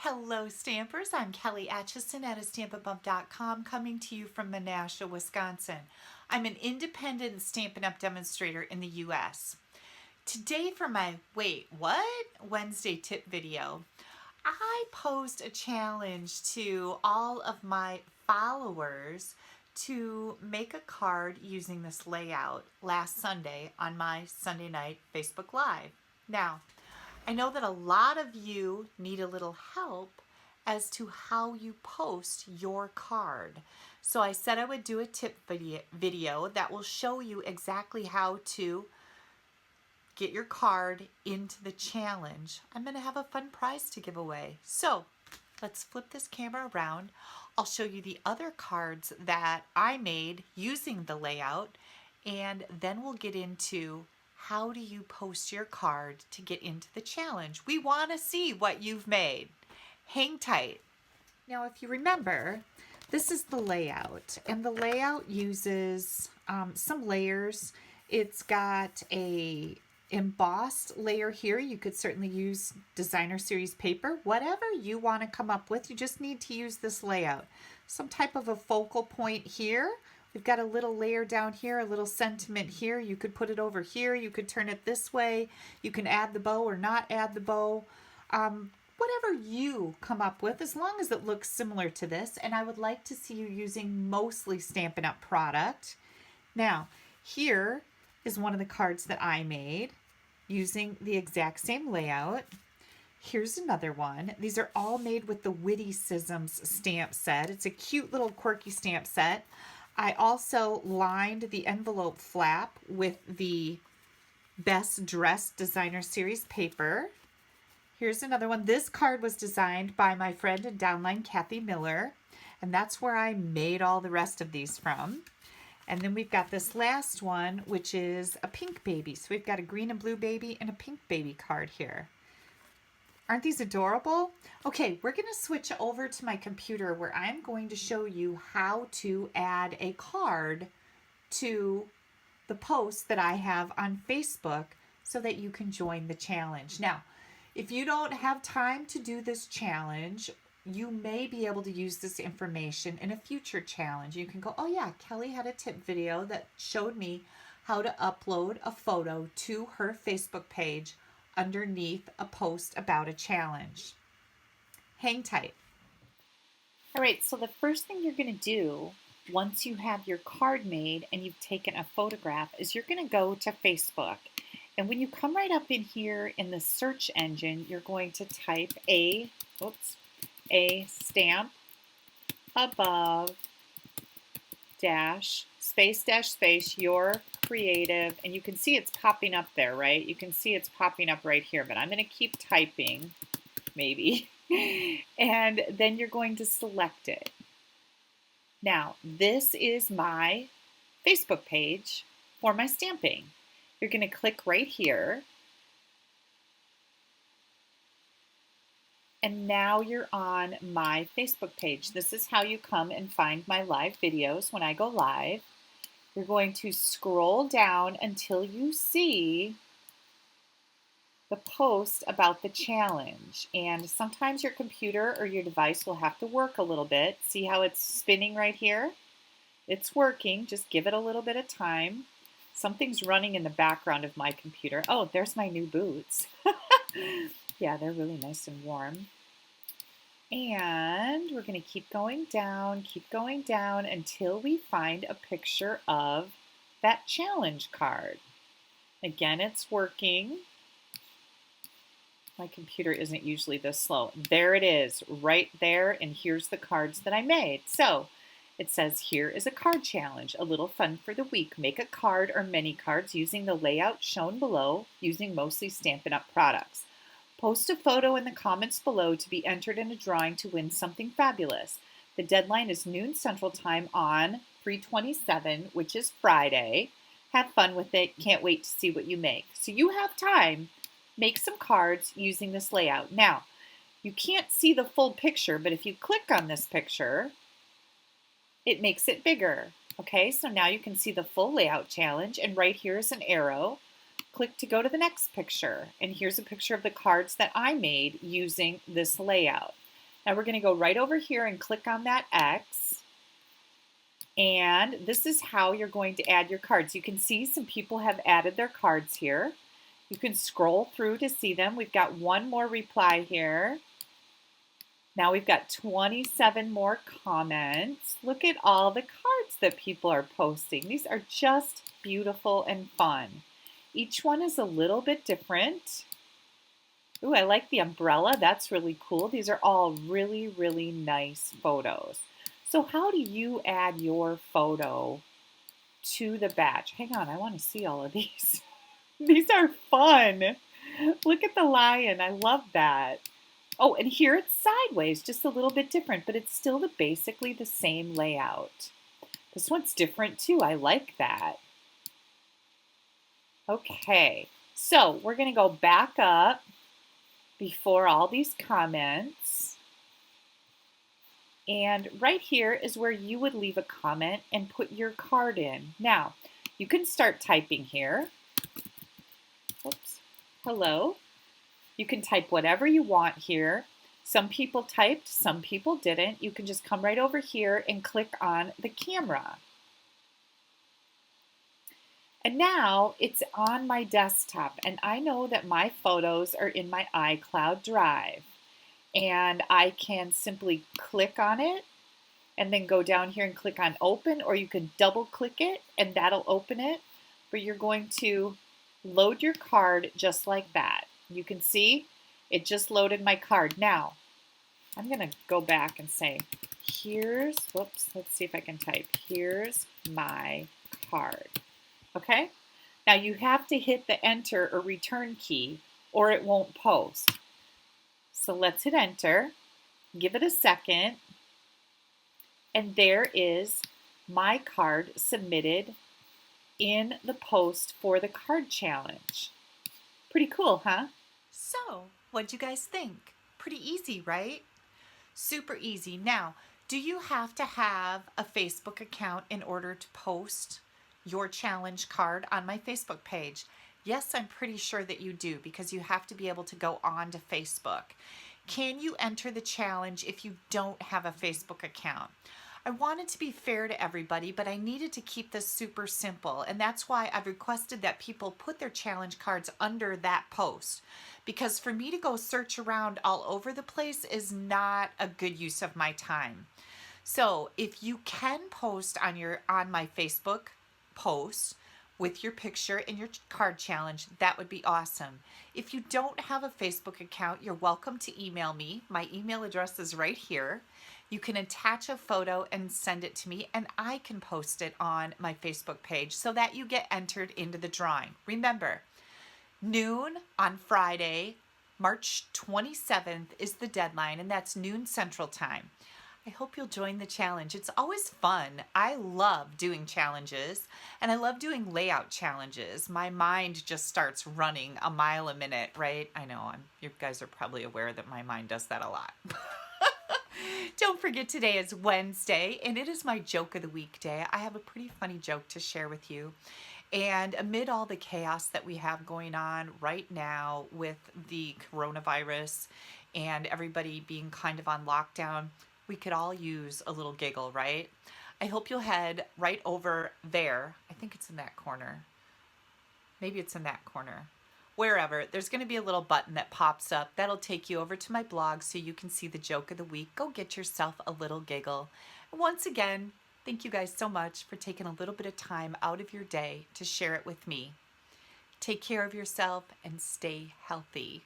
Hello Stampers, I'm Kelly Acheson at stampabump.com coming to you from Menasha, Wisconsin. I'm an independent Stampin' Up! Demonstrator in the US. Today for my Wednesday tip video, I posed a challenge to all of my followers to make a card using this layout last Sunday on my Sunday night Facebook Live. Now, I know that a lot of you need a little help as to how you post your card. So I said I would do a tip video that will show you exactly how to get your card into the challenge. I'm going to have a fun prize to give away. So let's flip this camera around. I'll show you the other cards that I made using the layout, and then we'll get into how do you post your card to get into the challenge. We want to see what you've made. Hang tight. Now, if you remember, this is the layout, and the layout uses some layers. It's got a embossed layer here. You could certainly use designer series paper, whatever you want to come up with. You just need to use this layout. Some type of a focal point here. We've got a little layer down here, a little sentiment here. You could put it over here. You could turn it this way. You can add the bow or not add the bow. Whatever you come up with, as long as it looks similar to this. And I would like to see you using mostly Stampin' Up! Product. Now, here is one of the cards that I made using the exact same layout. Here's another one. These are all made with the Witticisms stamp set. It's a cute little quirky stamp set. I also lined the envelope flap with the Best Dressed Designer Series paper. Here's another one. This card was designed by my friend and downline Kathy Miller, and that's where I made all the rest of these from. And then we've got this last one, which is a pink baby. So we've got a green and blue baby and a pink baby card here. Aren't these adorable? Okay, we're going to switch over to my computer where I'm going to show you how to add a card to the post that I have on Facebook so that you can join the challenge. Now, if you don't have time to do this challenge, you may be able to use this information in a future challenge. You can go, oh yeah, Kelly had a tip video that showed me how to upload a photo to her Facebook page underneath a post about a challenge. Hang tight. All right, so the first thing you're going to do once you have your card made and you've taken a photograph is you're going to go to Facebook. And when you come right up in here in the search engine, you're going to type a stamp above space your creative, and you can see it's popping up there, right? You can see it's popping up right here, but I'm going to keep typing, maybe, and then you're going to select it. Now, this is my Facebook page for my stamping. You're going to click right here, and now you're on my Facebook page. This is how you come and find my live videos when I go live. You're going to scroll down until you see the post about the challenge. And sometimes your computer or your device will have to work a little bit. See how it's spinning right here? It's working. Just give it a little bit of time. Something's running in the background of my computer. Oh, there's my new boots. Yeah, they're really nice and warm. And we're going to keep going down until we find a picture of that challenge card. Again, it's working. My computer isn't usually this slow. There it is, right there, and here's the cards that I made. So it says, here is a card challenge, a little fun for the week. Make a card or many cards using the layout shown below, using mostly Stampin' Up! Products. Post a photo in the comments below to be entered in a drawing to win something fabulous. The deadline is noon Central Time on 3/27, which is Friday. Have fun with it. Can't wait to see what you make. So you have time. Make some cards using this layout. Now, you can't see the full picture, but if you click on this picture, it makes it bigger. Okay, so now you can see the full layout challenge, and right here is an arrow. Click to go to the next picture, and here's a picture of the cards that I made using this layout. Now we're going to go right over here and click on that X. And this is how you're going to add your cards. You can see some people have added their cards here. You can scroll through to see them. We've got one more reply here. Now we've got 27 more comments. Look at all the cards that people are posting. These are just beautiful and fun. Each one is a little bit different. Ooh, I like the umbrella. That's really cool. These are all really, really nice photos. So how do you add your photo to the batch? Hang on, I want to see all of these. These are fun. Look at the lion. I love that. Oh, and here it's sideways, just a little bit different, but it's still basically the same layout. This one's different too. I like that. Okay, so we're going to go back up before all these comments. And right here is where you would leave a comment and put your card in. Now, you can start typing here. Oops. Hello. You can type whatever you want here. Some people typed, some people didn't. You can just come right over here and click on the camera. And now it's on my desktop, and I know that my photos are in my iCloud Drive. And I can simply click on it and then go down here and click on open, or you can double click it and that'll open it. But you're going to load your card just like that. You can see it just loaded my card. Now, I'm going to go back and say, whoops, let's see if I can type, here's my card. Okay? Now you have to hit the enter or return key or it won't post. So let's hit enter, give it a second, and there is my card submitted in the post for the card challenge. Pretty cool, huh? So, what'd you guys think? Pretty easy, right? Super easy. Now, do you have to have a Facebook account in order to post your challenge card on my Facebook page? Yes, I'm pretty sure that you do because you have to be able to go on to Facebook. Can you enter the challenge if you don't have a Facebook account? I wanted to be fair to everybody, but I needed to keep this super simple. And that's why I've requested that people put their challenge cards under that post. Because for me to go search around all over the place is not a good use of my time. So if you can post on my Facebook post with your picture and your card challenge, that would be awesome. If you don't have a Facebook account, you're welcome to email me. My email address is right here. You can attach a photo and send it to me, and I can post it on my Facebook page so that you get entered into the drawing. Remember, noon on Friday, March 27th is the deadline, and that's noon Central Time. I hope you'll join the challenge. It's always fun. I love doing challenges, and I love doing layout challenges. My mind just starts running a mile a minute, right? I know, you guys are probably aware that my mind does that a lot. Don't forget, today is Wednesday, and it is my joke of the week day. I have a pretty funny joke to share with you. And amid all the chaos that we have going on right now with the coronavirus and everybody being kind of on lockdown, we could all use a little giggle, right? I hope you'll head right over there. I think it's in that corner. Maybe it's in that corner. Wherever, there's going to be a little button that pops up. That'll take you over to my blog so you can see the joke of the week. Go get yourself a little giggle. And once again, thank you guys so much for taking a little bit of time out of your day to share it with me. Take care of yourself and stay healthy.